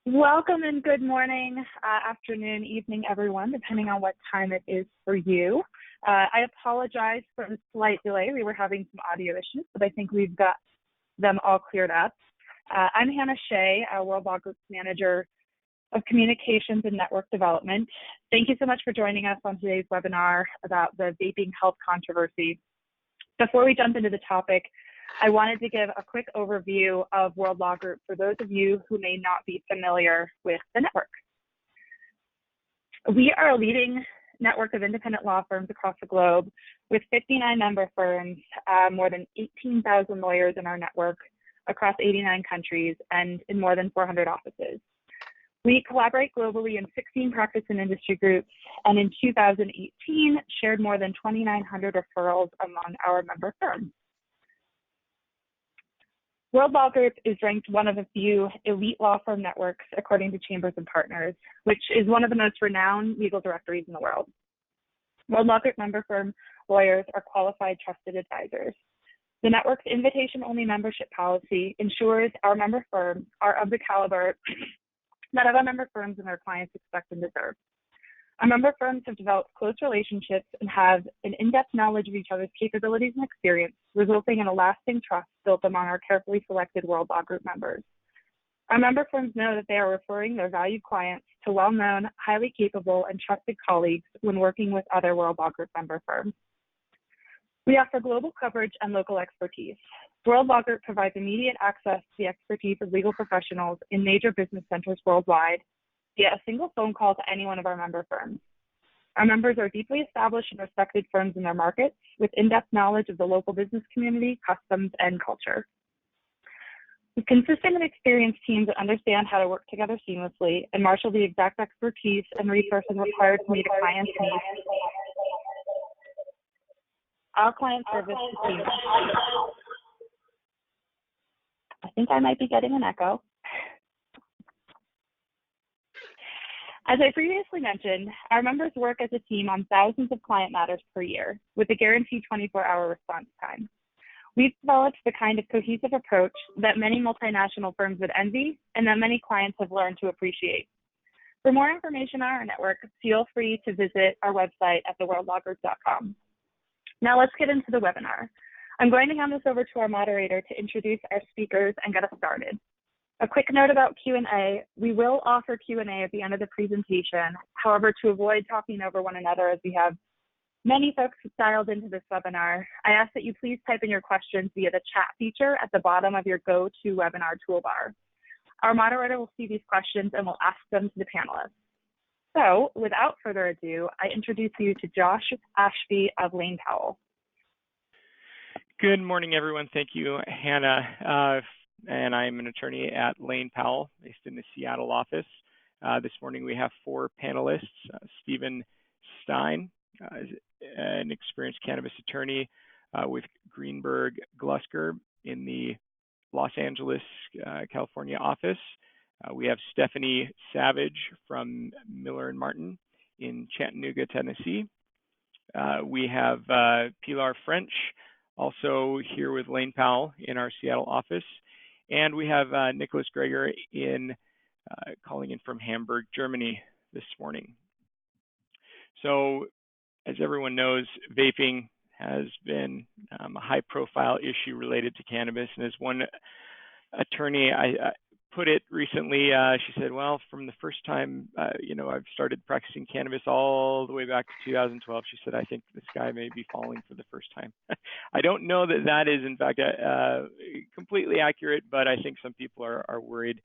Welcome and good morning, afternoon, evening, everyone, depending on what time it is for you. I apologize for the slight delay. We were having some audio issues, but I think we've got them all cleared up. I'm Hannah Shea, World Law Group's Manager of Communications and Network Development. Thank you so much for joining us on today's webinar about the vaping health controversy. Before we jump into the topic, I wanted to give a quick overview of World Law Group for those of you who may not be familiar with the network. We are a leading network of independent law firms across the globe with 59 member firms, more than 18,000 lawyers in our network across 89 countries and in more than 400 offices. We collaborate globally in 16 practice and industry groups, and in 2018 shared more than 2,900 referrals among our member firms. World Law Group is ranked one of a few elite law firm networks according to Chambers and Partners, which is one of the most renowned legal directories in the world. World Law Group member firm lawyers are qualified, trusted advisors. The network's invitation-only membership policy ensures our member firms are of the caliber that other member firms and their clients expect and deserve. Our member firms have developed close relationships and have an in-depth knowledge of each other's capabilities and experience, resulting in a lasting trust built among our carefully selected World Law Group members. Our member firms know that they are referring their valued clients to well-known, highly capable, and trusted colleagues when working with other World Law Group member firms. We offer global coverage and local expertise. World Law Group provides immediate access to the expertise of legal professionals in major business centers worldwide via a single phone call to any one of our member firms. Our members are deeply established and respected firms in their markets with in-depth knowledge of the local business community, customs, and culture. With consistent and experienced teams that understand how to work together seamlessly and marshal the exact expertise and resources required to meet a client's needs, our client service is seamless. I think I might be getting an echo. As I previously mentioned, our members work as a team on thousands of client matters per year with a guaranteed 24-hour response time. We've developed the kind of cohesive approach that many multinational firms would envy and that many clients have learned to appreciate. For more information on our network, feel free to visit our website at theworldlawgroup.com. Now let's get into the webinar. I'm going to hand this over to our moderator to introduce our speakers and get us started. A quick note about Q&A, we will offer Q&A at the end of the presentation. However, to avoid talking over one another as we have many folks dialed into this webinar, I ask that you please type in your questions via the chat feature at the bottom of your GoToWebinar toolbar. Our moderator will see these questions and will ask them to the panelists. So without further ado, I introduce you to Josh Ashby of Lane Powell. Good morning, everyone. Thank you, Hannah. And I'm an attorney at Lane Powell, based in the Seattle office. This morning we have four panelists. Stephen Stein is an experienced cannabis attorney with Greenberg Glusker in the Los Angeles, California office. We have Stephanie Savage from Miller & Martin in Chattanooga, Tennessee. We have Pilar French, also here with Lane Powell in our Seattle office. And we have Nicholas Greger calling in from Hamburg, Germany this morning. So as everyone knows, vaping has been a high-profile issue related to cannabis. And as one attorney I put it recently, she said, well, from the first time, I've started practicing cannabis all the way back to 2012, she said, I think the sky may be falling for the first time. I don't know that that is, in fact, completely accurate, but I think some people are worried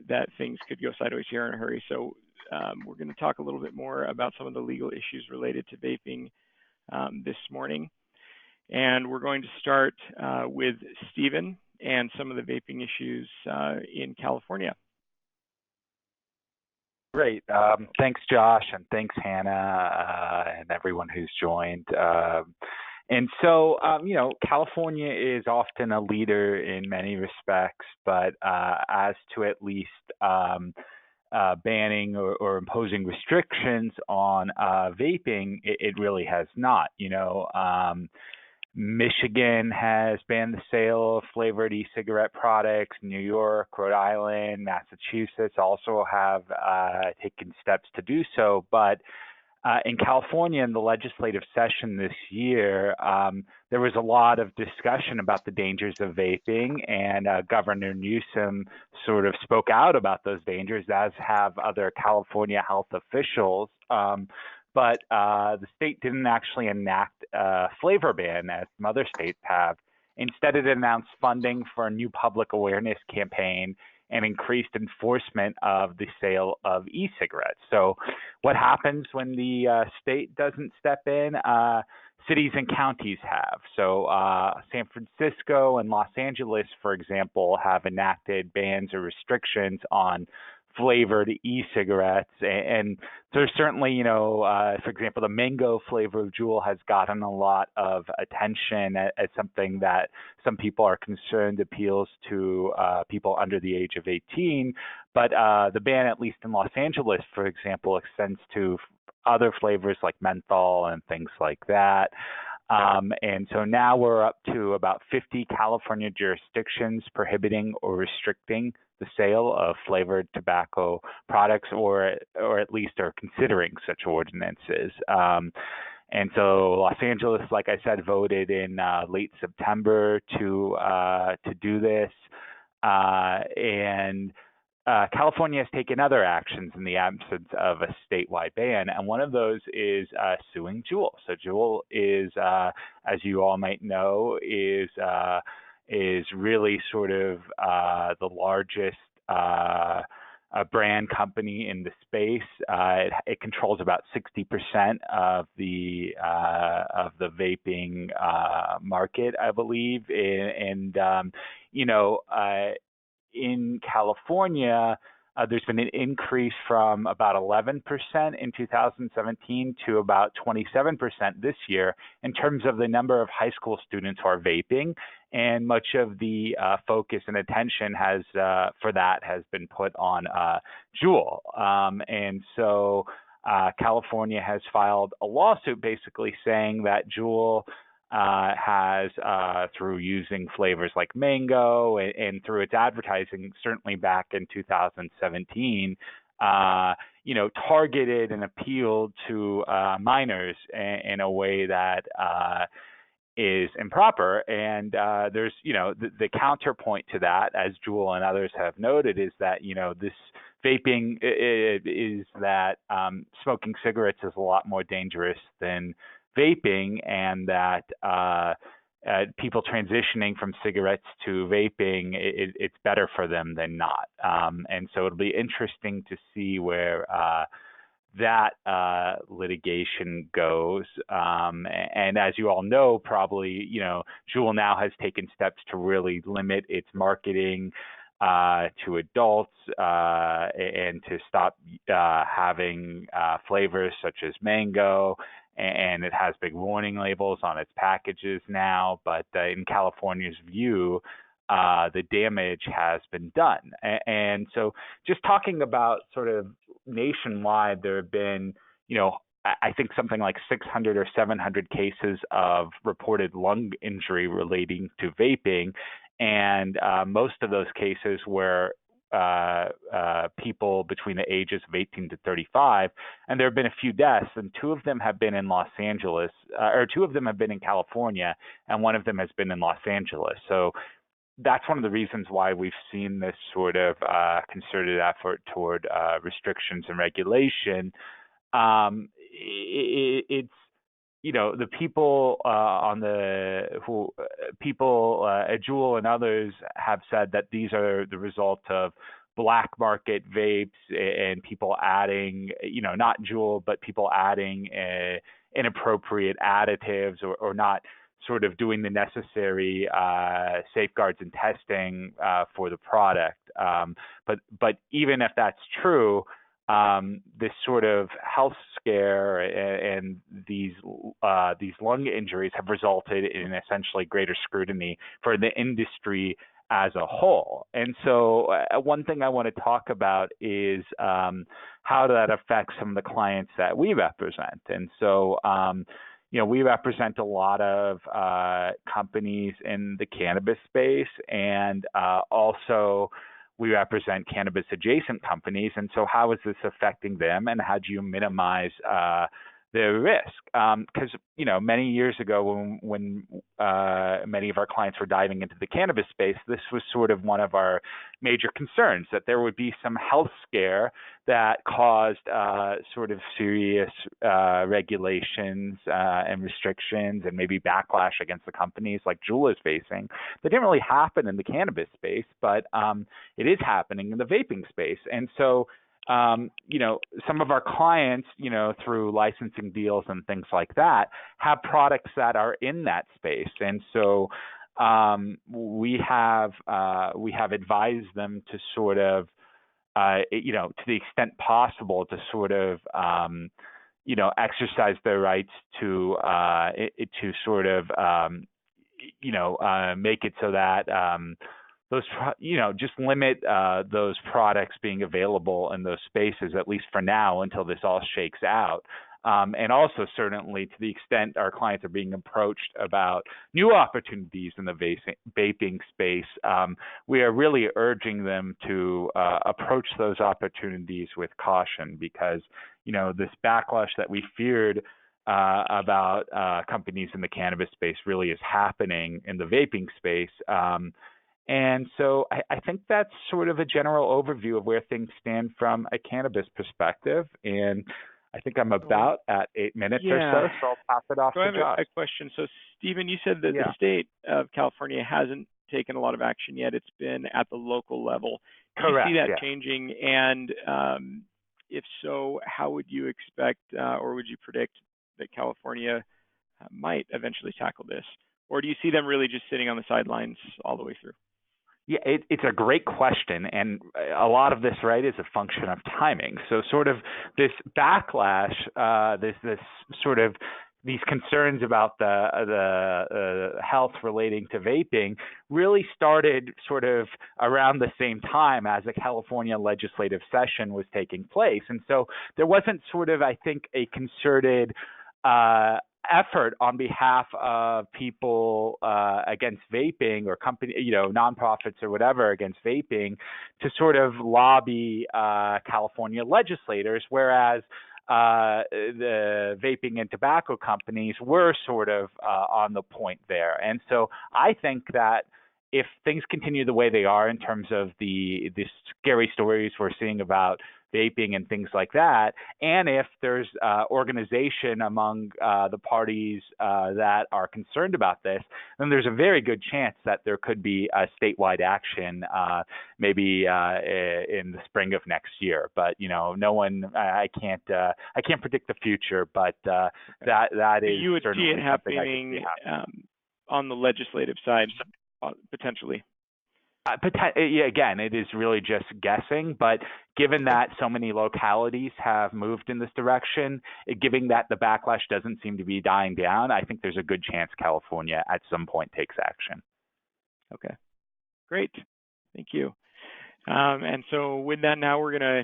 that things could go sideways here in a hurry. So we're going to talk a little bit more about some of the legal issues related to vaping this morning. And we're going to start with Stephen and some of the vaping issues in California. Great. Thanks, Josh, and thanks, Hannah, and everyone who's joined. And so, California is often a leader in many respects, but as to at least banning or imposing restrictions on vaping, it really has not. Michigan has banned the sale of flavored e-cigarette products. New York, Rhode Island, Massachusetts also have taken steps to do so. But in California, in the legislative session this year, there was a lot of discussion about the dangers of vaping, and Governor Newsom sort of spoke out about those dangers, as have other California health officials. But the state didn't actually enact a flavor ban, as some other states have. Instead, it announced funding for a new public awareness campaign and increased enforcement of the sale of e-cigarettes. So what happens when the state doesn't step in? Cities and counties have. So San Francisco and Los Angeles, for example, have enacted bans or restrictions on flavored e-cigarettes. And there's certainly, for example, the mango flavor of Juul has gotten a lot of attention as something that some people are concerned appeals to people under the age of 18. But the ban, at least in Los Angeles, for example, extends to other flavors like menthol and things like that. And so now we're up to about 50 California jurisdictions prohibiting or restricting the sale of flavored tobacco products, or at least are considering such ordinances. And so Los Angeles, like I said, voted in late September to do this, and California has taken other actions in the absence of a statewide ban, and one of those is suing Juul. So Juul is, as you all might know, is really sort of the largest brand company in the space. It controls about 60% of the vaping market, I believe, and in California, there's been an increase from about 11% in 2017 to about 27% this year in terms of the number of high school students who are vaping. And much of the focus and attention for that has been put on Juul. And so California has filed a lawsuit basically saying that Juul has, through using flavors like mango and through its advertising, certainly back in 2017, targeted and appealed to minors in a way that is improper. And there's, the counterpoint to that, as Juul and others have noted, is that, this vaping is that smoking cigarettes is a lot more dangerous than vaping, and that people transitioning from cigarettes to vaping, it's better for them than not. And so it'll be interesting to see where that litigation goes. And as you all know, probably, Juul now has taken steps to really limit its marketing to adults and to stop having flavors such as mango. And it has big warning labels on its packages now. But in California's view, the damage has been done. And so just talking about sort of nationwide, there have been, I think something like 600 or 700 cases of reported lung injury relating to vaping. And most of those cases were people between the ages of 18 to 35, and there have been a few deaths, and two of them have been in Los Angeles, or two of them have been in California, and one of them has been in Los Angeles. So that's one of the reasons why we've seen this sort of concerted effort toward restrictions and regulation. It's the people at Juul and others have said that these are the result of black market vapes and people adding, not Juul, but people adding inappropriate additives or not sort of doing the necessary safeguards and testing for the product. But even if that's true, this sort of health scare and these lung injuries have resulted in essentially greater scrutiny for the industry as a whole. And so one thing I want to talk about is how that affects some of the clients that we represent. And so, we represent a lot of companies in the cannabis space, and also we represent cannabis adjacent companies. And so how is this affecting them, and how do you minimize the risk? Because many years ago, when many of our clients were diving into the cannabis space, this was sort of one of our major concerns, that there would be some health scare that caused sort of serious regulations and restrictions, and maybe backlash against the companies like Juul is facing. That didn't really happen in the cannabis space, but it is happening in the vaping space. And so some of our clients, through licensing deals and things like that, have products that are in that space. And so we have advised them to sort of, to the extent possible, to sort of, exercise their rights to sort of, make it so that those, just limit those products being available in those spaces, at least for now, until this all shakes out. And also, certainly, to the extent our clients are being approached about new opportunities in the vaping space, we are really urging them to approach those opportunities with caution, because, this backlash that we feared about companies in the cannabis space really is happening in the vaping space. And so I think that's sort of a general overview of where things stand from a cannabis perspective. And I think I'm about at 8 minutes or so I'll pass it off to Josh. I have a question. So, Stephen, you said that the state of California hasn't taken a lot of action yet. It's been at the local level. Correct. Do you see that changing? And if so, how would you expect or would you predict that California might eventually tackle this? Or do you see them really just sitting on the sidelines all the way through? Yeah, it's a great question, and a lot of this, right, is a function of timing. So sort of this backlash, this sort of these concerns about the health relating to vaping really started sort of around the same time as the California legislative session was taking place. And so there wasn't sort of, I think, a concerted effort on behalf of people against vaping, or company, nonprofits or whatever, against vaping, to sort of lobby California legislators, whereas the vaping and tobacco companies were sort of on the point there. And so I think that if things continue the way they are in terms of the scary stories we're seeing about vaping and things like that, and if there's organization among the parties that are concerned about this, then there's a very good chance that there could be a statewide action, maybe in the spring of next year. But no one, I can't predict the future, but that is you would certainly see it happening on the legislative side, potentially. Again, it is really just guessing, but given that so many localities have moved in this direction, given that the backlash doesn't seem to be dying down, I think there's a good chance California at some point takes action. Okay, great. Thank you. And so with that, now we're going to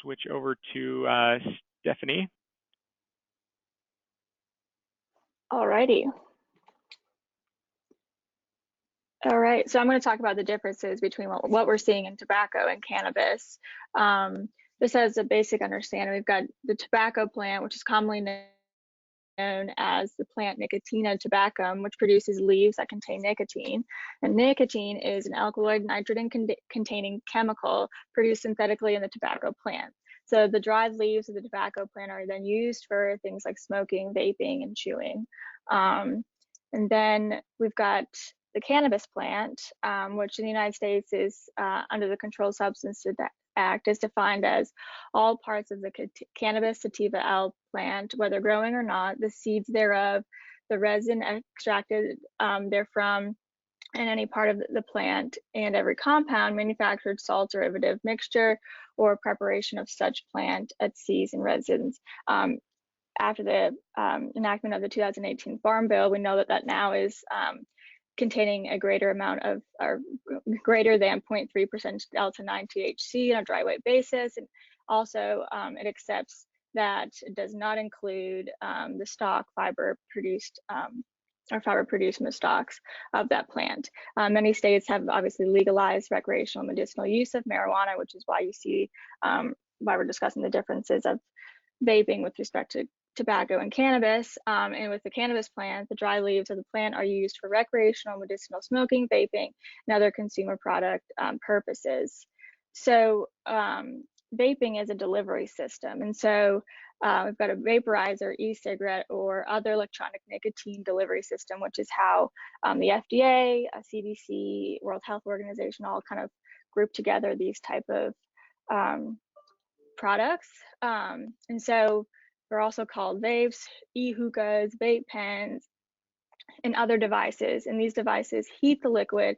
switch over to Stephanie. All righty. All right, so I'm going to talk about the differences between what we're seeing in tobacco and cannabis. Just as a basic understanding, we've got the tobacco plant, which is commonly known as the plant Nicotina tabacum, which produces leaves that contain nicotine. And nicotine is an alkaloid nitrogen-containing chemical produced synthetically in the tobacco plant. So the dried leaves of the tobacco plant are then used for things like smoking, vaping, and chewing. And then we've got the cannabis plant, which in the United States is under the Controlled Substances Act, is defined as all parts of the cannabis sativa L plant, whether growing or not, the seeds thereof, the resin extracted therefrom, and any part of the plant, and every compound, manufactured, salt, derivative, mixture, or preparation of such plant at seeds and resins. After the enactment of the 2018 Farm Bill, we know that now is containing a greater amount of, or greater than 0.3% delta-9 THC on a dry weight basis. And also it accepts that does not include the stock fiber produced or fiber produced from the stalks of that plant. Many states have obviously legalized recreational medicinal use of marijuana, which is why you see why we're discussing the differences of vaping with respect to tobacco and cannabis. And with the cannabis plant, the dry leaves of the plant are used for recreational medicinal smoking, vaping, and other consumer product purposes. So vaping is a delivery system. And so we've got a vaporizer, e-cigarette, or other electronic nicotine delivery system, which is how the FDA, CDC, World Health Organization all kind of group together these type of products. And so they're also called vapes, e-hookahs, vape pens, and other devices. And these devices heat a liquid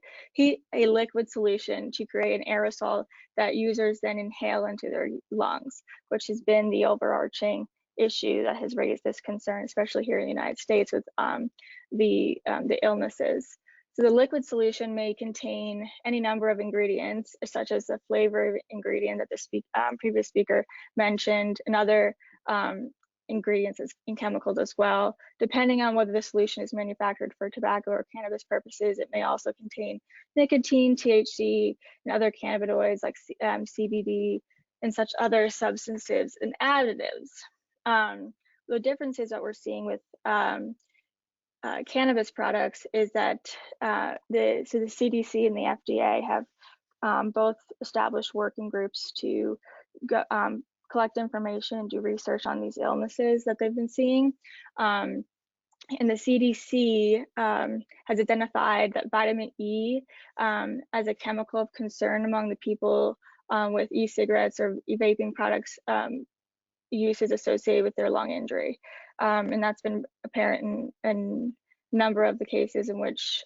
solution to create an aerosol that users then inhale into their lungs, which has been the overarching issue that has raised this concern, especially here in the United States with the illnesses. So the liquid solution may contain any number of ingredients, such as the flavor ingredient that the previous speaker mentioned, and other ingredients and chemicals as well. Depending on whether the solution is manufactured for tobacco or cannabis purposes, it may also contain nicotine, THC, and other cannabinoids like CBD and such other substances and additives. The differences that we're seeing with cannabis products is that the CDC and the FDA have both established working groups to collect information and do research on these illnesses that they've been seeing. And the CDC has identified that vitamin E as a chemical of concern among the people with e-cigarettes or vaping products uses associated with their lung injury. And that's been apparent in a number of the cases in which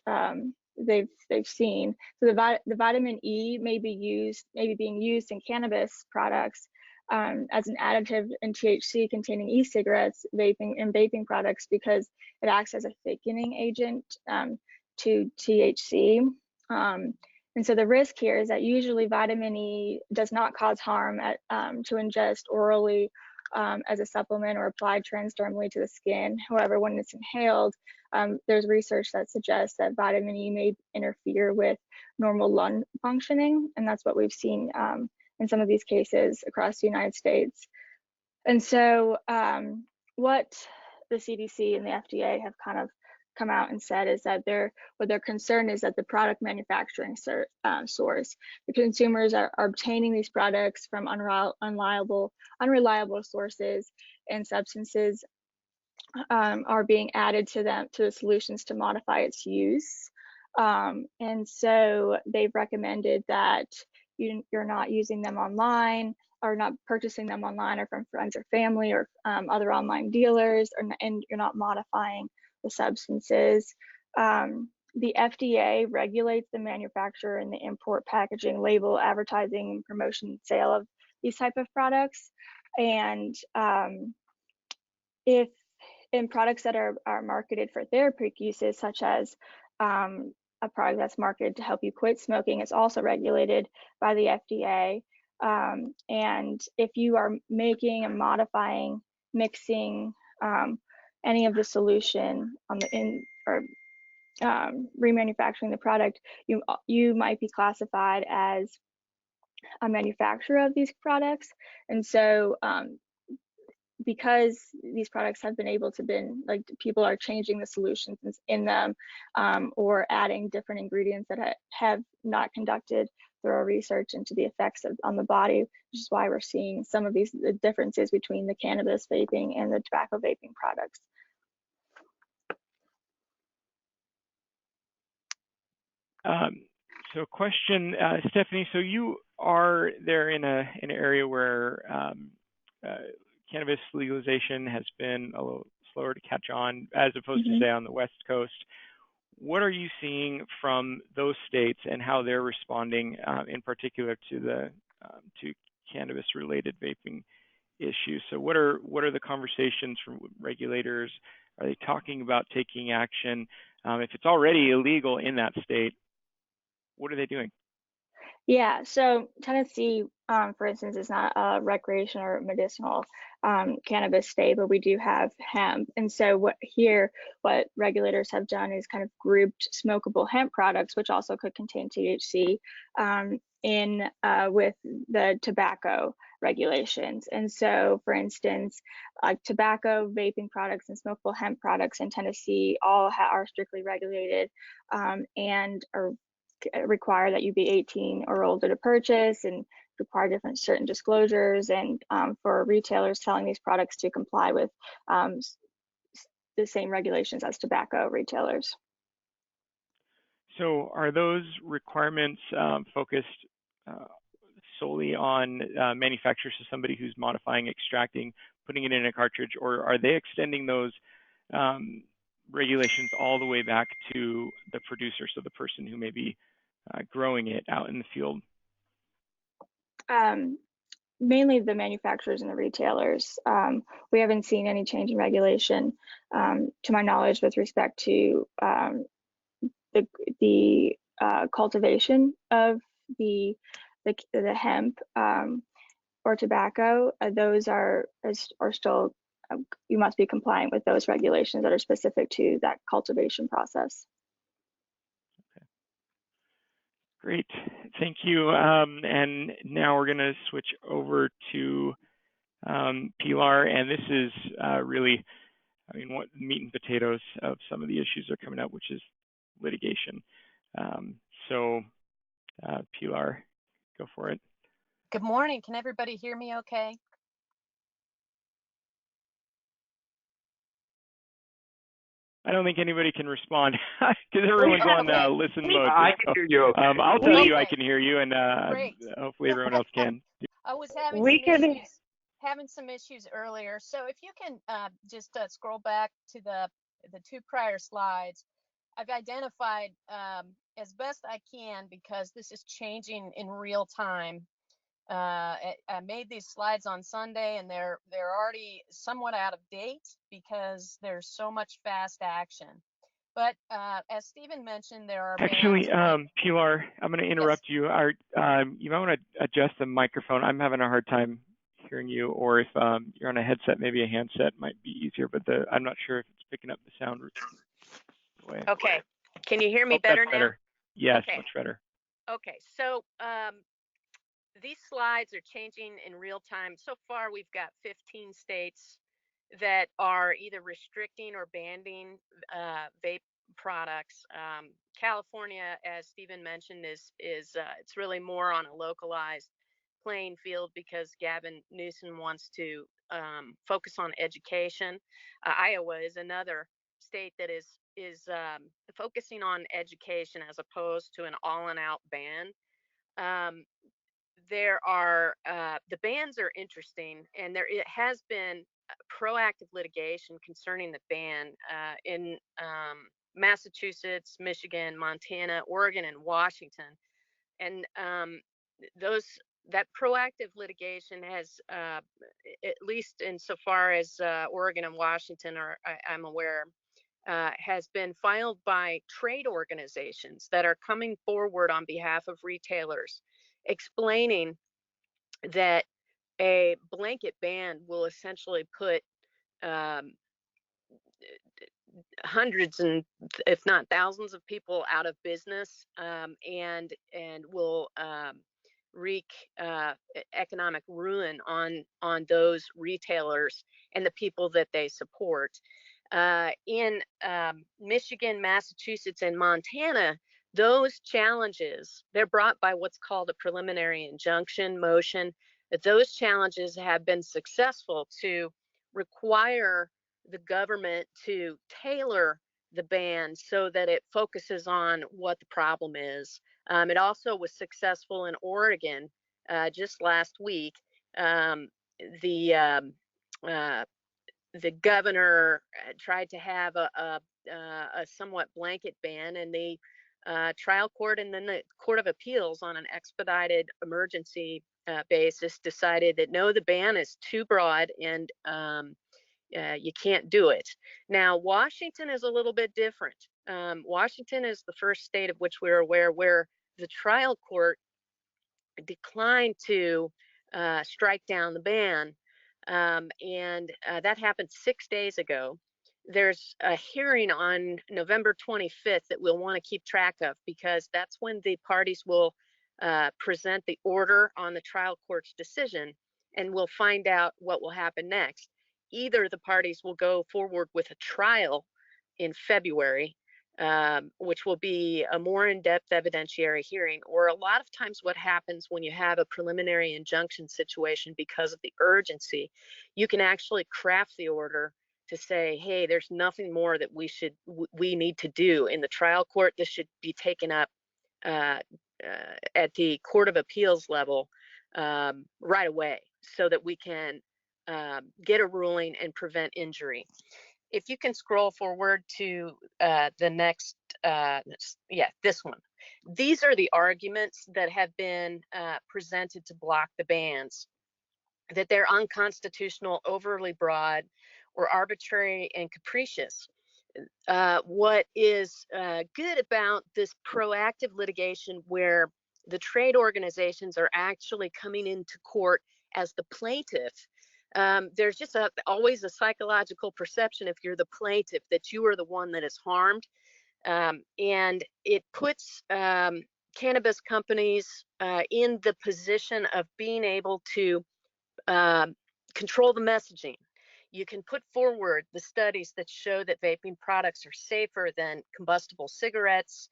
they've seen. So the vitamin E may be being used in cannabis products as an additive in THC containing e-cigarettes, vaping products, because it acts as a thickening agent to THC. And so the risk here is that usually vitamin E does not cause harm to ingest orally as a supplement or applied transdermally to the skin. However, when it's inhaled, there's research that suggests that vitamin E may interfere with normal lung functioning, and that's what we've seen in some of these cases across the United States. And so what the CDC and the FDA have kind of come out and said is that their concern is that the product manufacturing source, the consumers are obtaining these products from unreliable sources, and substances are being added to the solutions to modify its use. And so they've recommended that you're not using them online, or not purchasing them online or from friends or family or other online dealers, and you're not modifying the substances. The FDA regulates the manufacture and the import, packaging, label, advertising, promotion, sale of these type of products. And if in products that are marketed for therapeutic uses, such as a product that's marketed to help you quit smoking, is also regulated by the FDA. And if you are making and modifying, mixing any of the solution or remanufacturing the product, you might be classified as a manufacturer of these products. And so because these products have been able to people are changing the solutions in them or adding different ingredients that have not conducted thorough research into the effects on the body, which is why we're seeing some of the differences between the cannabis vaping and the tobacco vaping products. So question, Stephanie, so you are there in an area where cannabis legalization has been a little slower to catch on as opposed to, say, on the West Coast. What are you seeing from those states and how they're responding in particular to the to cannabis-related vaping issues? So what are the conversations from regulators? Are they talking about taking action? If it's already illegal in that state, what are they doing? Yeah, so Tennessee for instance, is not a recreational or medicinal cannabis state, but we do have hemp. And so what regulators have done is kind of grouped smokable hemp products, which also could contain THC, in with the tobacco regulations. And so, for instance, tobacco, vaping products, and smokable hemp products in Tennessee all are strictly regulated and are require that you be 18 or older to purchase, and require different certain disclosures, and for retailers selling these products to comply with the same regulations as tobacco retailers. So are those requirements focused solely on manufacturers, so somebody who's modifying, extracting, putting it in a cartridge, or are they extending those regulations all the way back to the producer, so the person who may be growing it out in the field? Mainly the manufacturers and the retailers. We haven't seen any change in regulation, to my knowledge, with respect to the cultivation of the hemp or tobacco. Those are still, you must be compliant with those regulations that are specific to that cultivation process. Great, thank you. And now we're going to switch over to Pilar, and this is really, I mean, what meat and potatoes of some of the issues are coming up, which is litigation. So, Pilar, go for it. Good morning. Can everybody hear me okay? I don't think anybody can respond because everyone's on listen mode. I can hear you. Okay. I'll tell you I can hear you, and hopefully everyone else can. I was having some issues earlier. So if you can just scroll back to the two prior slides, I've identified as best I can, because this is changing in real time. I made these slides on Sunday, and they're already somewhat out of date because there's so much fast action. But as Stephen mentioned, there are actually, Pilar, I'm going to interrupt you. You might want to adjust the microphone. I'm having a hard time hearing you, or if you're on a headset, maybe a handset might be easier. But I'm not sure if it's picking up the sound. Okay, can you hear me better now? Better. Yes, okay. Much better. Okay, so these slides are changing in real time. So far, we've got 15 states that are either restricting or banning vape products. California, as Stephen mentioned, is it's really more on a localized playing field because Gavin Newsom wants to focus on education. Iowa is another state that is focusing on education as opposed to an all-and-out ban. There are the bans are interesting, and it has been proactive litigation concerning the ban in Massachusetts, Michigan, Montana, Oregon, and Washington. And that proactive litigation has, at least insofar as Oregon and Washington I'm aware, has been filed by trade organizations that are coming forward on behalf of retailers, explaining that a blanket ban will essentially put hundreds and if not thousands of people out of business, and will wreak economic ruin on those retailers and the people that they support. In Michigan, Massachusetts, and Montana, those challenges, they're brought by what's called a preliminary injunction motion. That those challenges have been successful to require the government to tailor the ban so that it focuses on what the problem is. It also was successful in Oregon just last week. The governor tried to have a somewhat blanket ban, and the trial court and then the Court of Appeals on an expedited emergency basis decided that no, the ban is too broad and you can't do it. Now, Washington is a little bit different. Washington is the first state of which we're aware where the trial court declined to strike down the ban, and that happened 6 days ago. There's a hearing on November 25th that we'll want to keep track of, because that's when the parties will present the order on the trial court's decision, and we'll find out what will happen next. Either the parties will go forward with a trial in February, which will be a more in-depth evidentiary hearing, or a lot of times what happens when you have a preliminary injunction situation, because of the urgency, you can actually craft the order to say, hey, there's nothing more that we need to do in the trial court. This should be taken up at the Court of Appeals level right away, so that we can get a ruling and prevent injury. If you can scroll forward to the next, this one. These are the arguments that have been presented to block the bans: that they're unconstitutional, overly broad, or arbitrary and capricious. What is good about this proactive litigation, where the trade organizations are actually coming into court as the plaintiff, there's just always a psychological perception, if you're the plaintiff, that you are the one that is harmed. And it puts cannabis companies in the position of being able to control the messaging. You can put forward the studies that show that vaping products are safer than combustible cigarettes.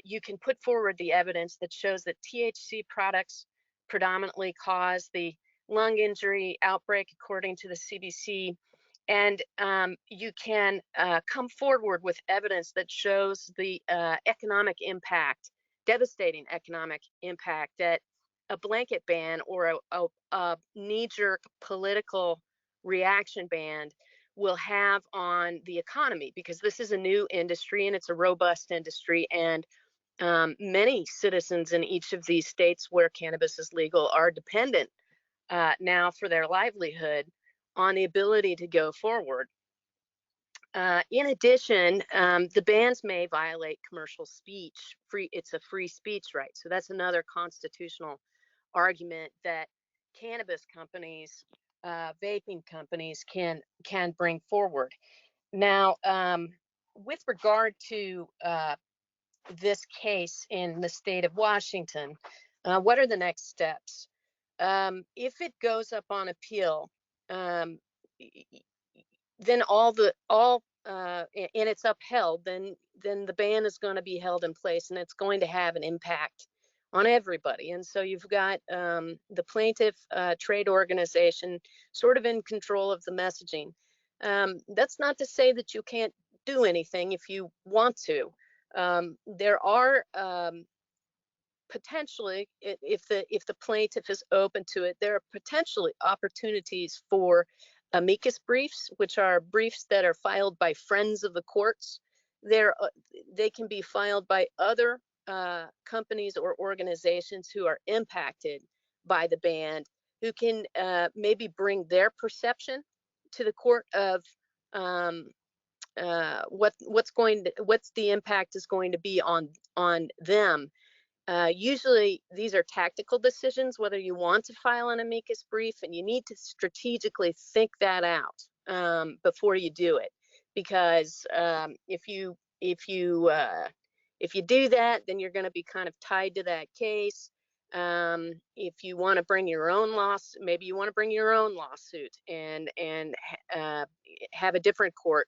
You can put forward the evidence that shows that THC products predominantly cause the lung injury outbreak, according to the CDC. And you can come forward with evidence that shows the economic impact, devastating economic impact, that a blanket ban or a knee-jerk political reaction ban will have on the economy, because this is a new industry and it's a robust industry, and many citizens in each of these states where cannabis is legal are dependent now for their livelihood on the ability to go forward. In addition, the bans may violate commercial speech. It's a free speech right. So that's another constitutional argument that cannabis companies, vaping companies can bring forward. Now, with regard to this case in the state of Washington, what are the next steps? If it goes up on appeal, then and it's upheld, then the ban is going to be held in place, and it's going to have an impact on everybody. And so you've got the plaintiff trade organization sort of in control of the messaging. That's not to say that you can't do anything if you want to. There are potentially, if the plaintiff is open to it, there are potentially opportunities for amicus briefs, which are briefs that are filed by friends of the courts. They can be filed by other companies or organizations who are impacted by the ban, who can maybe bring their perception to the court of what the impact is going to be on them. Usually these are tactical decisions, whether you want to file an amicus brief, and you need to strategically think that out before you do it, because if you do that, then you're going to be kind of tied to that case. If you want to bring your own lawsuit, maybe you want to bring your own lawsuit and have a different court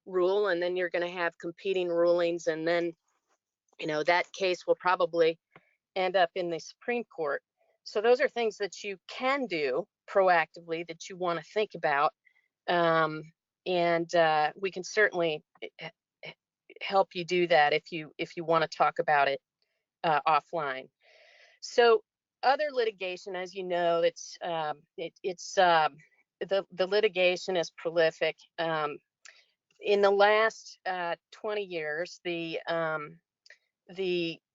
rule, and then you're going to have competing rulings, and then that case will probably end up in the Supreme Court. So those are things that you can do proactively, that you want to think about, and we can certainly help you do that if you want to talk about it offline. So other litigation, as you know, the litigation is prolific. In the last 20 years, the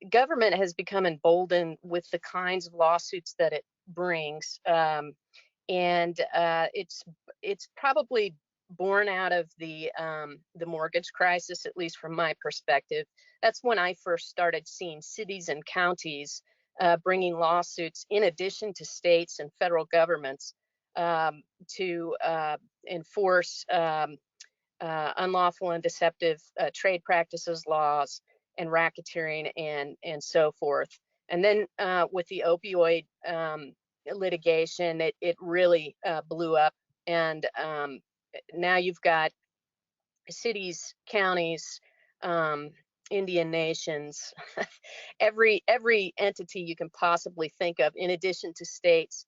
government has become emboldened with the kinds of lawsuits that it brings, and it's probably born out of the mortgage crisis, at least from my perspective. That's when I first started seeing cities and counties bringing lawsuits in addition to states and federal governments to enforce unlawful and deceptive trade practices laws and racketeering and so forth. And then with the opioid litigation, it really blew up. And now you've got cities, counties, Indian nations, every entity you can possibly think of, in addition to states,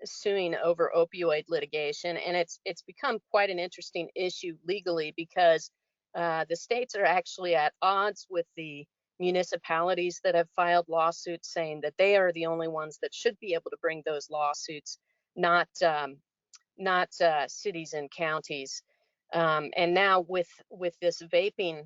suing over opioid litigation. And it's become quite an interesting issue legally, because the states are actually at odds with the municipalities that have filed lawsuits, saying that they are the only ones that should be able to bring those lawsuits, not cities and counties. And now with this vaping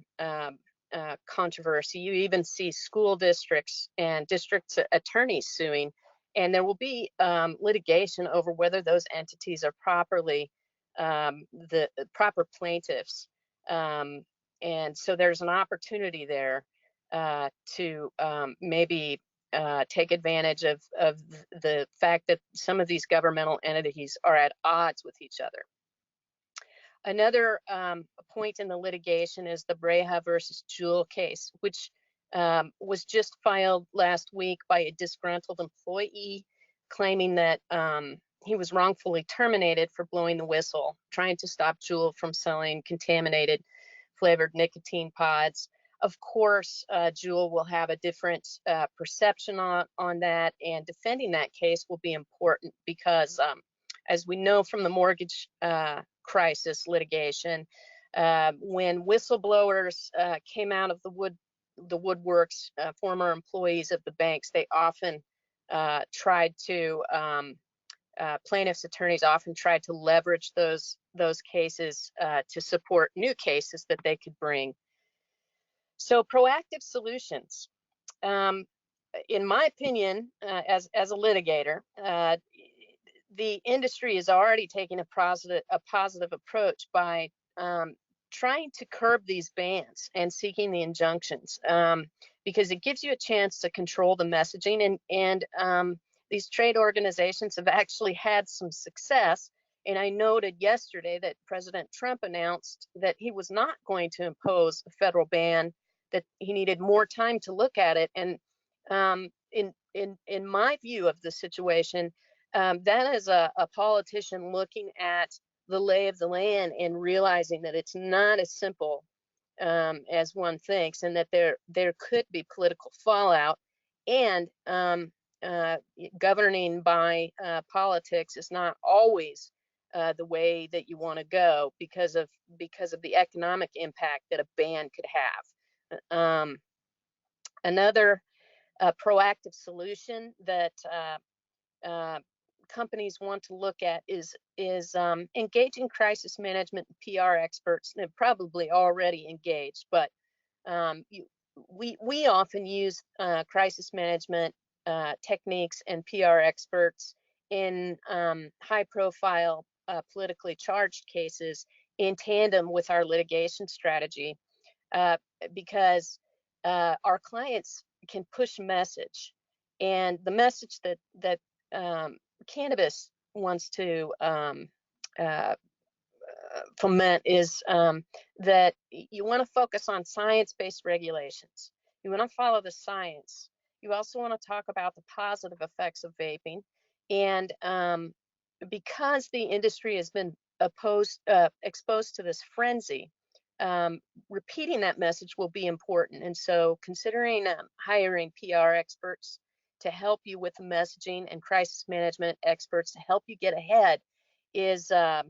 controversy, you even see school districts and district attorneys suing, and there will be litigation over whether those entities are properly the proper plaintiffs. And so there's an opportunity there to maybe take advantage of the fact that some of these governmental entities are at odds with each other. Another point in the litigation is the Breja versus Juul case, which was just filed last week by a disgruntled employee, claiming that he was wrongfully terminated for blowing the whistle, trying to stop Juul from selling contaminated flavored nicotine pods. Of course, Juul will have a different perception on that, and defending that case will be important because, as we know from the mortgage crisis litigation, when whistleblowers came out of the woodworks, former employees of the banks, they often tried to plaintiffs' attorneys often tried to leverage those cases to support new cases that they could bring. So proactive solutions. In my opinion, as a litigator, the industry is already taking a positive approach by trying to curb these bans and seeking the injunctions, because it gives you a chance to control the messaging, and these trade organizations have actually had some success. And I noted yesterday that President Trump announced that he was not going to impose a federal ban, that he needed more time to look at it. And in my view of the situation, that is a politician looking at the lay of the land and realizing that it's not as simple as one thinks, and that there could be political fallout, and governing by politics is not always the way that you want to go, because of the economic impact that a ban could have. Another proactive solution that companies want to look at is engaging crisis management and PR experts. They're probably already engaged, but we often use crisis management techniques and PR experts in high-profile politically charged cases in tandem with our litigation strategy, because our clients can push a message, and the message that cannabis wants to foment is that you want to focus on science-based regulations. You want to follow the science. You also want to talk about the positive effects of vaping. And because the industry has been exposed to this frenzy, repeating that message will be important. And so considering hiring PR experts to help you with the messaging, and crisis management experts to help you get ahead is a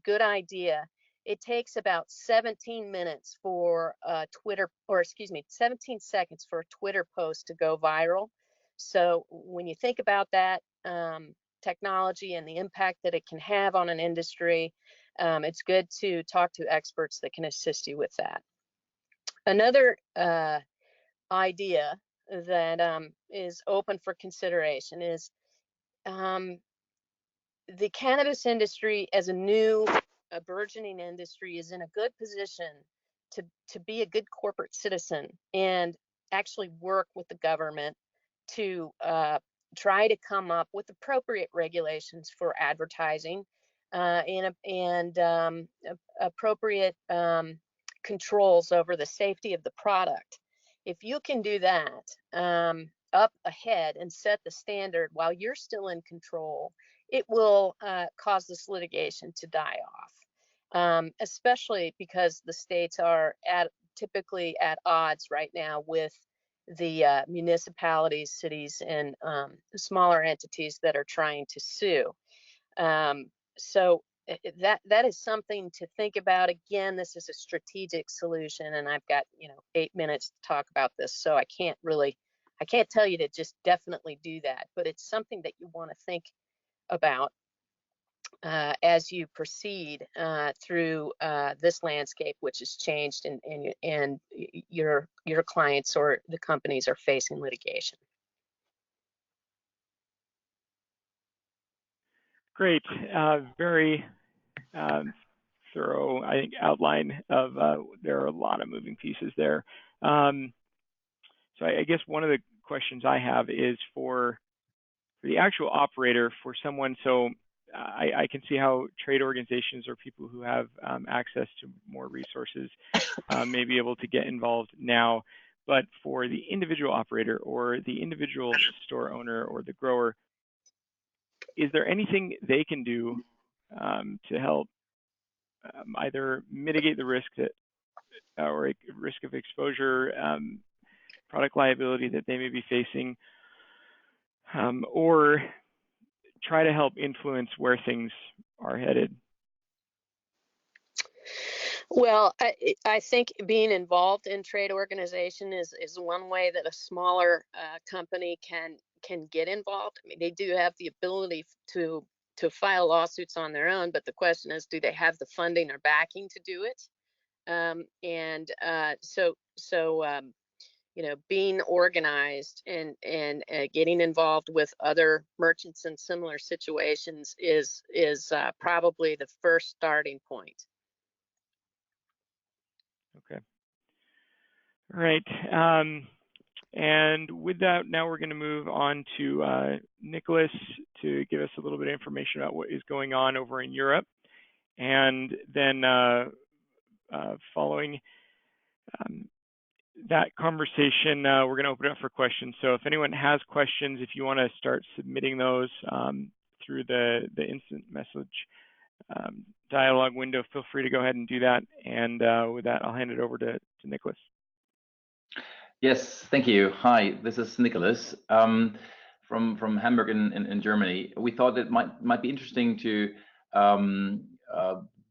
good idea. It takes about 17 minutes for 17 seconds for a Twitter post to go viral. So when you think about that technology and the impact that it can have on an industry, it's good to talk to experts that can assist you with that. Another idea that is open for consideration is the cannabis industry, as a new burgeoning industry, is in a good position to be a good corporate citizen and actually work with the government to try to come up with appropriate regulations for advertising and appropriate controls over the safety of the product. If you can do that up ahead and set the standard while you're still in control, it will cause this litigation to die off, especially because the states are typically at odds right now with the municipalities, cities, and smaller entities that are trying to sue. So that is something to think about. Again, this is a strategic solution, and I've got 8 minutes to talk about this, so I can't tell you to just definitely do that, but it's something that you want to think about as you proceed through this landscape, which has changed, and your clients or the companies are facing litigation. Great, very thorough, I think, outline of there are a lot of moving pieces there. So I guess one of the questions I have is for the actual operator, for someone. So I can see how trade organizations or people who have access to more resources may be able to get involved now. But for the individual operator or the individual store owner or the grower, is there anything they can do to help either mitigate the risk that or a risk of exposure, product liability that they may be facing, or try to help influence where things are headed? Well, I think being involved in trade organization is one way that a smaller company can get involved. I mean, they do have the ability to file lawsuits on their own, but the question is, do they have the funding or backing to do it? Being organized and getting involved with other merchants in similar situations is probably the first starting point. Okay. All right. And with that, now we're going to move on to Nicholas to give us a little bit of information about what is going on over in Europe. And then following that conversation, we're going to open it up for questions. So if anyone has questions, if you want to start submitting those through the instant message dialogue window, feel free to go ahead and do that. And with that, I'll hand it over to Nicholas. Yes, thank you. Hi, this is Nicholas from Hamburg in Germany. We thought it might be interesting to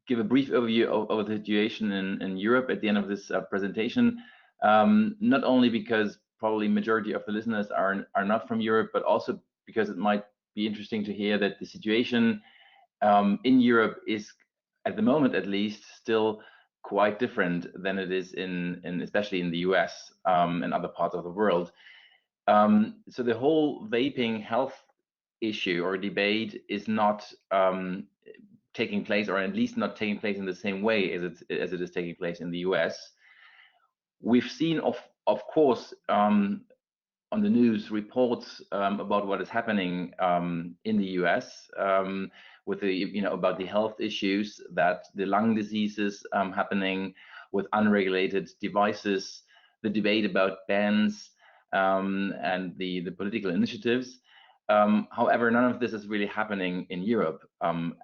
give a brief overview of the situation in Europe at the end of this presentation. Not only because probably majority of the listeners are not from Europe, but also because it might be interesting to hear that the situation in Europe is, at the moment at least, still quite different than it is especially in the US and other parts of the world. So the whole vaping health issue or debate is not taking place, or at least not taking place in the same way as it is taking place in the US. We've seen, of course, on the news reports about what is happening in the US with about the health issues, that the lung diseases happening with unregulated devices, the debate about bans and the political initiatives. However, none of this is really happening in Europe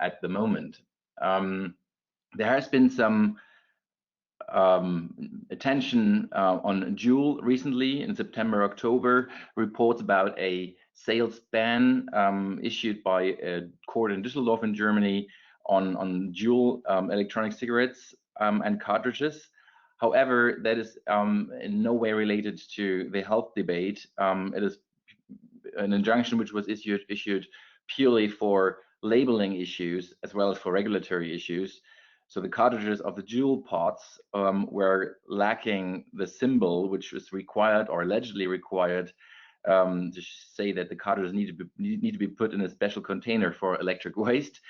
at the moment. There has been some attention on Juul recently in September, October, reports about a sales ban issued by a court in Düsseldorf in Germany on Juul electronic cigarettes and cartridges. However, that is in no way related to the health debate. It is an injunction which was issued purely for labeling issues as well as for regulatory issues. So the cartridges of the Juul pods were lacking the symbol, which was required or allegedly required to say that the cartridges need to be put in a special container for electric waste,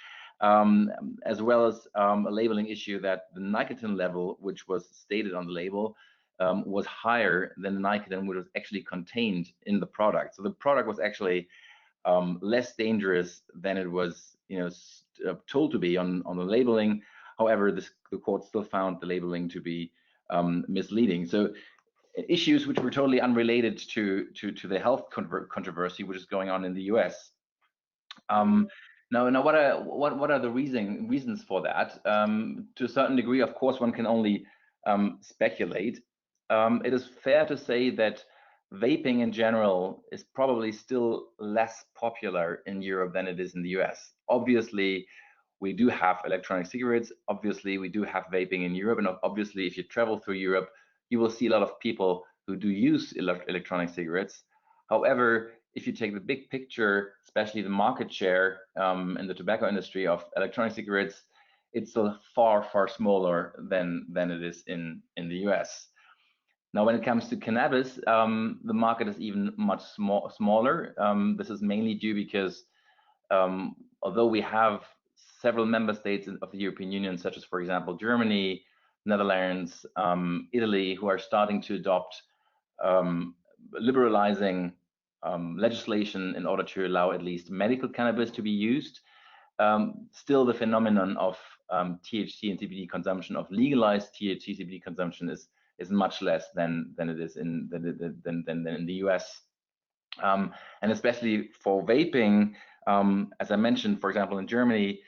as well as a labeling issue that the nicotine level, which was stated on the label, was higher than the nicotine which was actually contained in the product. So the product was actually less dangerous than it was, told to be on the labeling. However, the court still found the labeling to be misleading. So issues which were totally unrelated to the health controversy which is going on in the US. Now, what are the reasons for that? To a certain degree, of course, one can only speculate. It is fair to say that vaping in general is probably still less popular in Europe than it is in the US. Obviously, we do have electronic cigarettes. Obviously, we do have vaping in Europe. And obviously, if you travel through Europe, you will see a lot of people who do use electronic cigarettes. However, if you take the big picture, especially the market share in the tobacco industry of electronic cigarettes, it's still far, far smaller than it is in the US. Now, when it comes to cannabis, the market is even much smaller. This is mainly due because although we have several member states of the European Union, such as, for example, Germany, Netherlands, Italy, who are starting to adopt liberalizing legislation in order to allow at least medical cannabis to be used, still the phenomenon of THC and CBD consumption, of legalized THC CBD consumption, is much less than it is in the US. And especially for vaping, as I mentioned, for example, in Germany,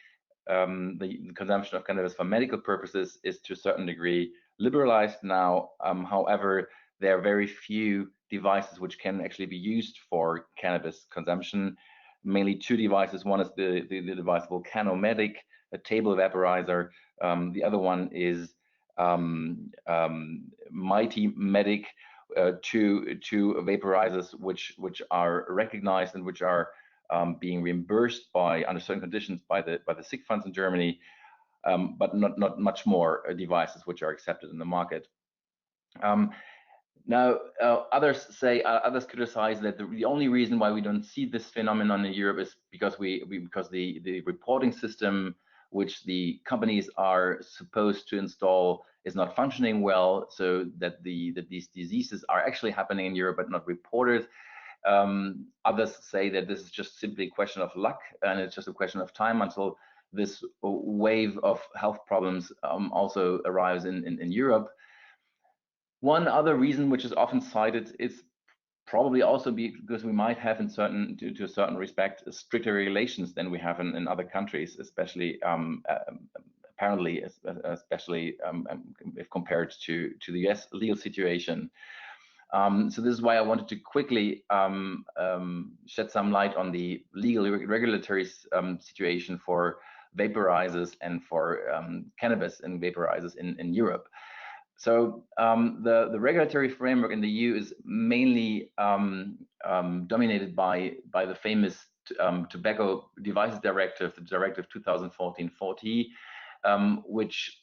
the consumption of cannabis for medical purposes is to a certain degree liberalized now. However, there are very few devices which can actually be used for cannabis consumption. Mainly two devices. One is the device Volcanomedic, a table vaporizer. The other one is Mighty Medic, two vaporizers which are recognized and which are being reimbursed under certain conditions by the sick funds in Germany, but not much more devices which are accepted in the market. Now, others criticize that the only reason why we don't see this phenomenon in Europe is because the reporting system which the companies are supposed to install is not functioning well, so that these diseases are actually happening in Europe but not reported. Others say that this is just simply a question of luck, and it's just a question of time until this wave of health problems also arrives in Europe. One other reason which is often cited is probably also because we might have to a certain respect, stricter regulations than we have in other countries, especially apparently, especially if compared to the US legal situation. So this is why I wanted to quickly shed some light on the legal regulatory situation for vaporizers and for cannabis and vaporizers in Europe. So the regulatory framework in the EU is mainly dominated by the famous Tobacco Devices Directive, the Directive 2014/40, which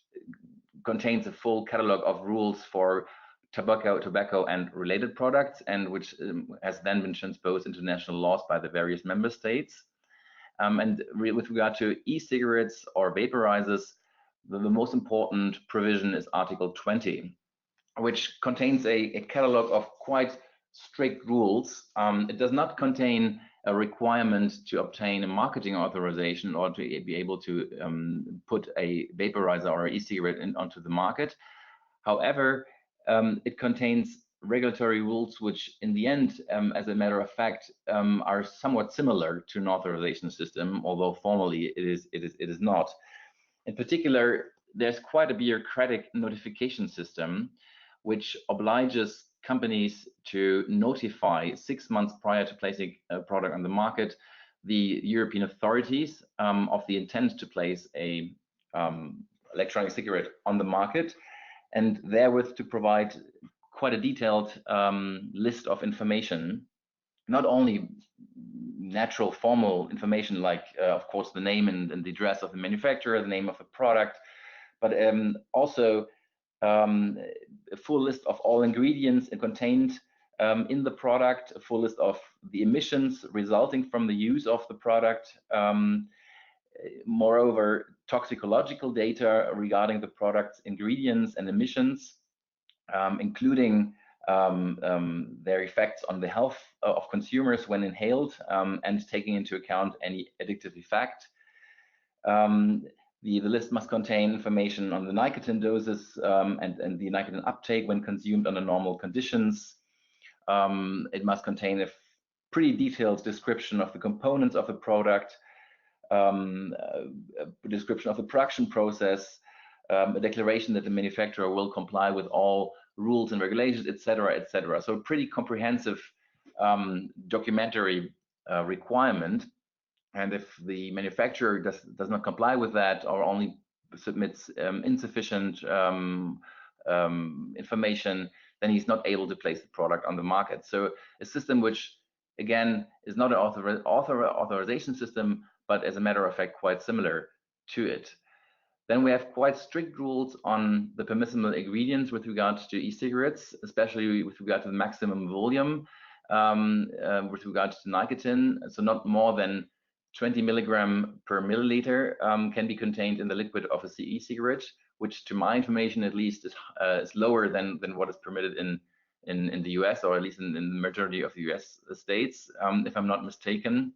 contains a full catalog of rules for tobacco and related products, and which has then been transposed into national laws by the various member states. And with regard to e-cigarettes or vaporizers, the most important provision is Article 20, which contains a catalog of quite strict rules. It does not contain a requirement to obtain a marketing authorization or to be able to put a vaporizer or e-cigarette onto the market. However, it contains regulatory rules which in the end, as a matter of fact, are somewhat similar to an authorization system, although formally it is not. In particular, there's quite a bureaucratic notification system which obliges companies to notify 6 months prior to placing a product on the market the European authorities of the intent to place a electronic cigarette on the market, and therewith to provide quite a detailed list of information, not only natural formal information like of course the name and the address of the manufacturer, the name of the product, but also a full list of all ingredients contained in the product, a full list of the emissions resulting from the use of the product, moreover toxicological data regarding the product's ingredients and emissions, including their effects on the health of consumers when inhaled, and taking into account any addictive effect. The list must contain information on the nicotine doses and the nicotine uptake when consumed under normal conditions. It must contain a pretty detailed description of the components of the product, a description of the production process, a declaration that the manufacturer will comply with all rules and regulations, etc., etc. So a pretty comprehensive documentary requirement. And if the manufacturer does not comply with that, or only submits insufficient information, then he's not able to place the product on the market. So a system which, again, is not an authorization system, but as a matter of fact, quite similar to it. Then we have quite strict rules on the permissible ingredients with regards to e-cigarettes, especially with regard to the maximum volume, with regards to nicotine. So not more than 20 milligram per milliliter can be contained in the liquid of a e-cigarette, which, to my information at least, is lower than what is permitted in the US, or at least in the majority of the US states, if I'm not mistaken.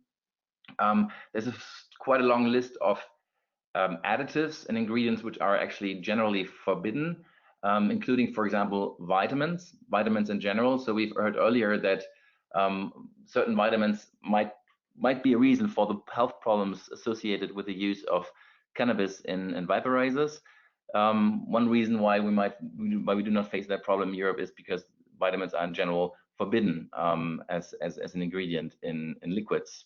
There's quite a long list of additives and ingredients which are actually generally forbidden, including, for example, vitamins in general. So we've heard earlier that certain vitamins might be a reason for the health problems associated with the use of cannabis in vaporizers. One reason why we do not face that problem in Europe is because vitamins are in general forbidden as an ingredient in liquids.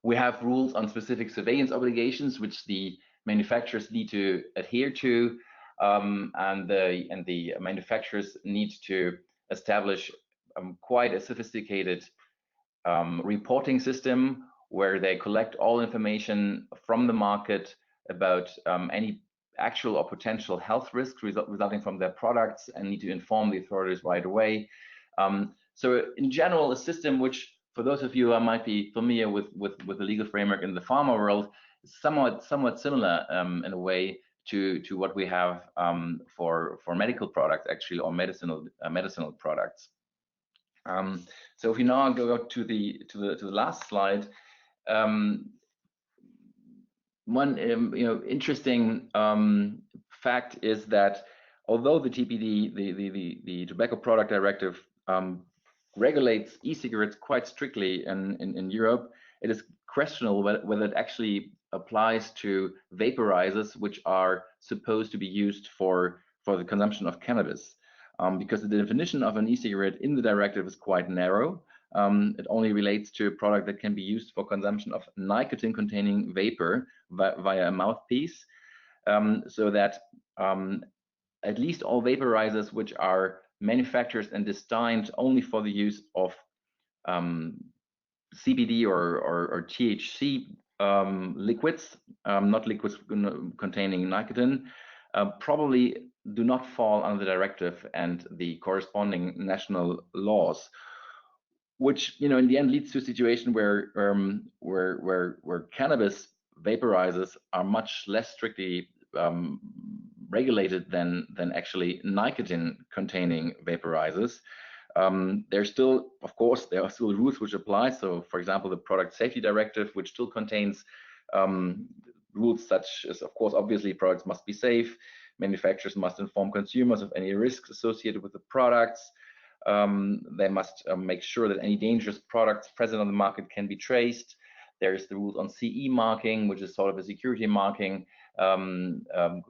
We have rules on specific surveillance obligations, which the manufacturers need to adhere to, and the manufacturers need to establish quite a sophisticated reporting system where they collect all information from the market about any actual or potential health risks resulting from their products, and need to inform the authorities right away. So in general, a system which, for those of you who might be familiar with the legal framework in the pharma world, is somewhat similar in a way to what we have for medical products, actually, or medicinal products. So if we now go to the last slide, one interesting fact is that although the TPD, the Tobacco Product Directive, regulates e-cigarettes quite strictly in Europe, it is questionable whether it actually applies to vaporizers, which are supposed to be used for the consumption of cannabis, because the definition of an e-cigarette in the directive is quite narrow. It only relates to a product that can be used for consumption of nicotine-containing vapor via a mouthpiece, so that at least all vaporizers which are manufactured and designed only for the use of CBD or THC liquids, not liquids containing nicotine, probably do not fall under the directive and the corresponding national laws, which in the end leads to a situation where cannabis vaporizers are much less strictly regulated than actually nicotine-containing vaporizers. There are still rules which apply. So, for example, the Product Safety Directive, which still contains rules such as, of course, obviously, products must be safe. Manufacturers must inform consumers of any risks associated with the products. They must make sure that any dangerous products present on the market can be traced. There's the rules on CE marking, which is sort of a security marking,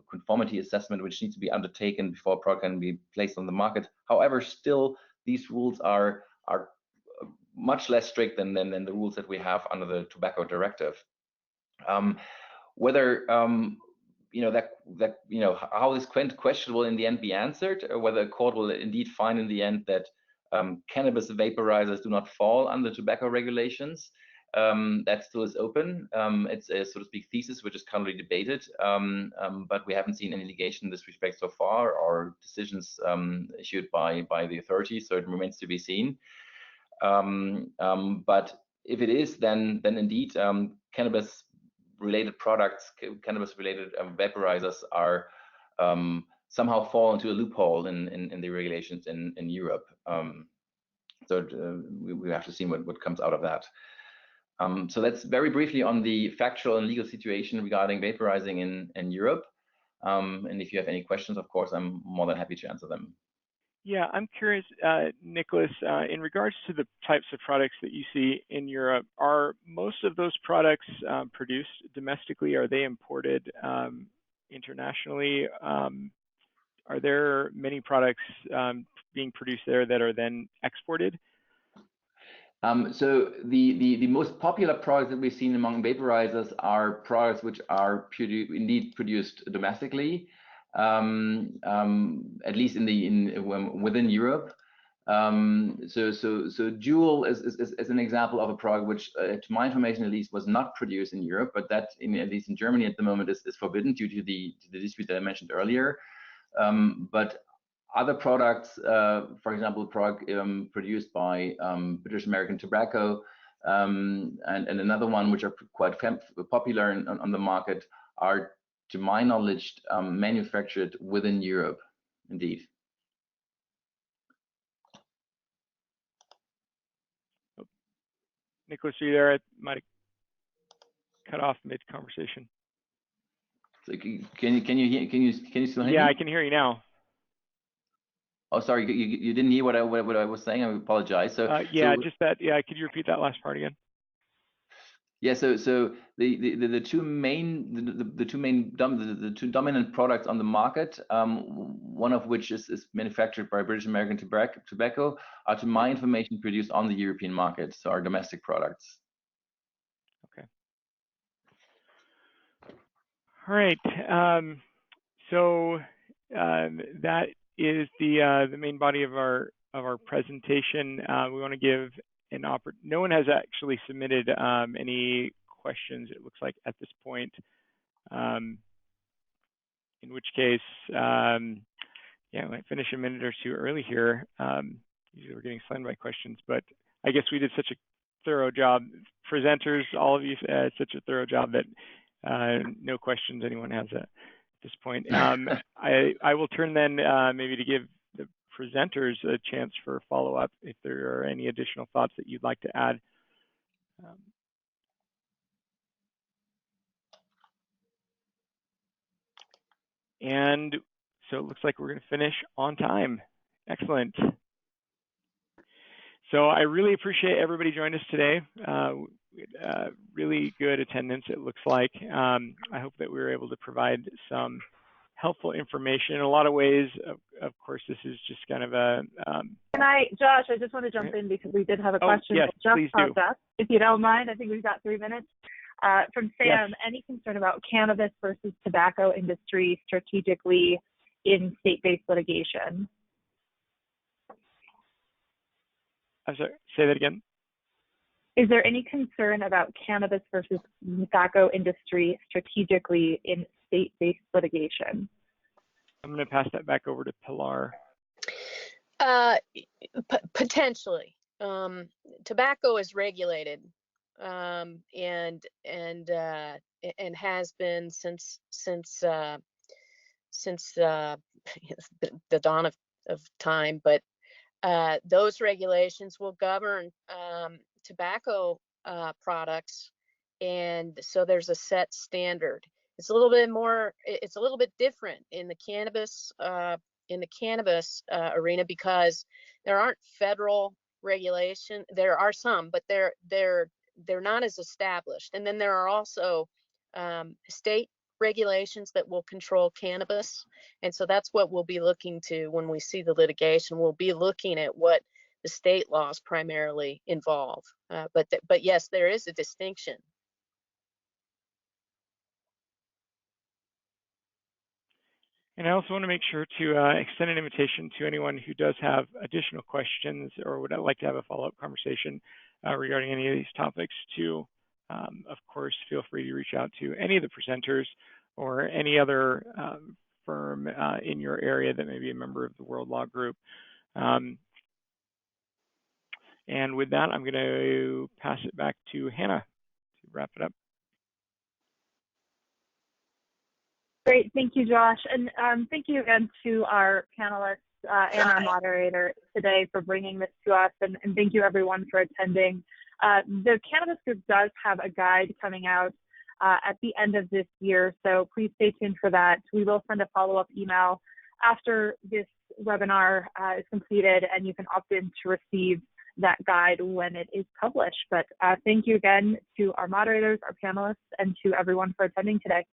conformity assessment, which needs to be undertaken before a product can be placed on the market. However, still, these rules are much less strict than the rules that we have under the Tobacco Directive. Whether how this question will in the end be answered, or whether a court will indeed find in the end that cannabis vaporizers do not fall under tobacco regulations, that still is open. It's a, so to speak, thesis which is currently debated, but we haven't seen any litigation in this respect so far, or decisions issued by the authorities, so it remains to be seen. But if it is, then indeed cannabis-related products, cannabis-related vaporizers are somehow fall into a loophole in the regulations in Europe. So we have to see what comes out of that. So that's very briefly on the factual and legal situation regarding vaporizing in Europe. And if you have any questions, of course, I'm more than happy to answer them. Yeah, I'm curious, Nicholas, in regards to the types of products that you see in Europe, are most of those products produced domestically? Are they imported internationally? Are there many products being produced there that are then exported? So the most popular products that we've seen among vaporizers are products which are indeed produced domestically, at least within Europe. So Juul is an example of a product which, to my information at least, was not produced in Europe, but that at least in Germany at the moment is forbidden due to the dispute that I mentioned earlier. But other products, for example, product produced by British American Tobacco, and another one which are quite popular on the market, are, to my knowledge, manufactured within Europe, indeed. Nicholas, are you there? I might have cut off mid-conversation. So can you still hear me? Yeah, I can hear you now. Oh, sorry, you didn't hear what I was saying. I apologize. So yeah, just that. Yeah, could you repeat that last part again? Yeah, so the two dominant products on the market, one of which is manufactured by British American Tobacco, are, to my information, produced on the European market, so are domestic products. Okay. All right. So that is the main body of our presentation. We want to give an opportunity. No one has actually submitted any questions, it looks like, at this point. In which case, yeah, I might finish a minute or two early here. Usually we're getting slammed by questions, but I guess we did such a thorough job. Presenters, all of you, such a thorough job that no questions anyone has at this point. I will turn then maybe to give the presenters a chance for follow-up if there are any additional thoughts that you'd like to add. And so it looks like we're going to finish on time. Excellent. So I really appreciate everybody joining us today. Really good attendance, it looks like. I hope that we were able to provide some helpful information in a lot of ways. Of course, this is just kind of a... Josh, I just want to jump in because we did have a question. Yes, please do. If you don't mind, I think we've got 3 minutes. From Sam, yes. Any concern about cannabis versus tobacco industry strategically in state-based litigation? I'm sorry, say that again. Is there any concern about cannabis versus tobacco industry strategically in state-based litigation? I'm going to pass that back over to Pilar. Potentially. Tobacco is regulated, and has been since the dawn of time. But those regulations will govern tobacco products, and so there's a set standard. It's a little bit different in the cannabis arena because there aren't federal regulation. There are some, but they're not as established. And then there are also state regulations that will control cannabis, and so that's what we'll be looking to when we see the litigation. We'll be looking at what the state laws primarily involve, but yes, there is a distinction. And I also want to make sure to extend an invitation to anyone who does have additional questions or would like to have a follow-up conversation regarding any of these topics to, of course, feel free to reach out to any of the presenters or any other firm in your area that may be a member of the World Law Group. And with that, I'm going to pass it back to Hannah to wrap it up. Great. Thank you, Josh. And thank you again to our panelists and our moderator today for bringing this to us. And thank you, everyone, for attending. The Cannabis Group does have a guide coming out at the end of this year, so please stay tuned for that. We will send a follow-up email after this webinar is completed, and you can opt in to receive that guide when it is published. But thank you again to our moderators, our panelists, and to everyone for attending today.